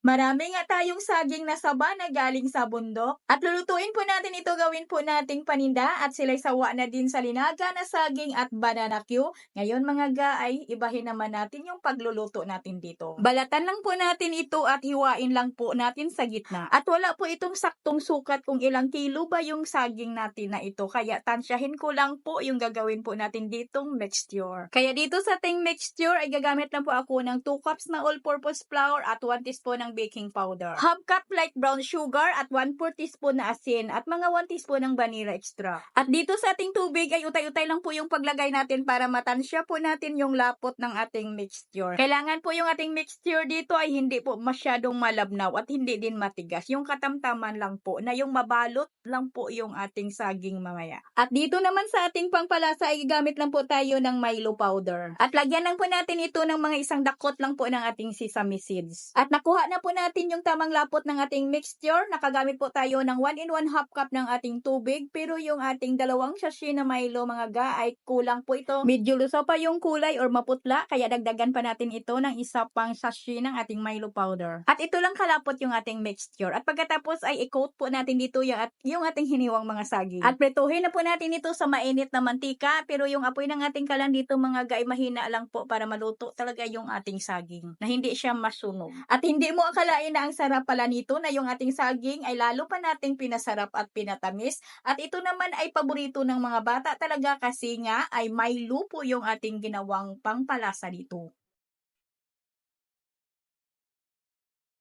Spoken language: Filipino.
Marami nga tayong saging na saba na galing sa bundok at lulutuin po natin ito, gawin po nating paninda at sila'y sawa na din sa linaga na saging at banana Q. Ngayon mga ga ay ibahin naman natin yung pagluluto natin dito. Balatan lang po natin ito at hiwain lang po natin sa gitna. At wala po itong saktong sukat kung ilang kilo ba yung saging natin na ito. Kaya tansyahin ko lang po yung gagawin po natin ditong mixture. Kaya dito sa ating mixture ay gagamit lang po ako ng 2 cups na all-purpose flour at 1 teaspoon ng baking powder. Half cup light brown sugar at 1/4 teaspoon na asin at mga 1 teaspoon ng vanilla extra. At dito sa ating tubig ay utay-utay lang po yung paglagay natin para matansya po natin yung lapot ng ating mixture. Kailangan po yung ating mixture dito ay hindi po masyadong malabnaw at hindi din matigas. Yung katamtaman lang po na yung mabalot lang po yung ating saging mamaya. At dito naman sa ating pangpalasa ay gamit lang po tayo ng Milo powder. At lagyan lang po natin ito ng mga isang dakot lang po ng ating sesame seeds. At nakuha na po natin yung tamang lapot ng ating mixture. Nakagamit po tayo ng 1 and 1/2 cup ng ating tubig. Pero yung ating dalawang sachet na Milo mga ga ay kulang po ito. Medyo lusaw pa yung kulay or maputla. Kaya dagdagan pa natin ito ng isa pang sachet ng ating Milo powder. At ito lang kalapot yung ating mixture. At pagkatapos ay i-coat po natin dito yung ating hiniwang mga saging. At pretuhin na po natin ito sa mainit na mantika. Pero yung apoy ng ating kalan dito mga ga ay mahina lang po para maluto talaga yung ating saging. Na hindi siya masunog. At hindi mo akalain na ang sarap pala nito na yung ating saging ay lalo pa nating pinasarap at pinatamis. At ito naman ay paborito ng mga bata talaga kasi nga ay Milo po yung ating ginawang pangpalasa dito.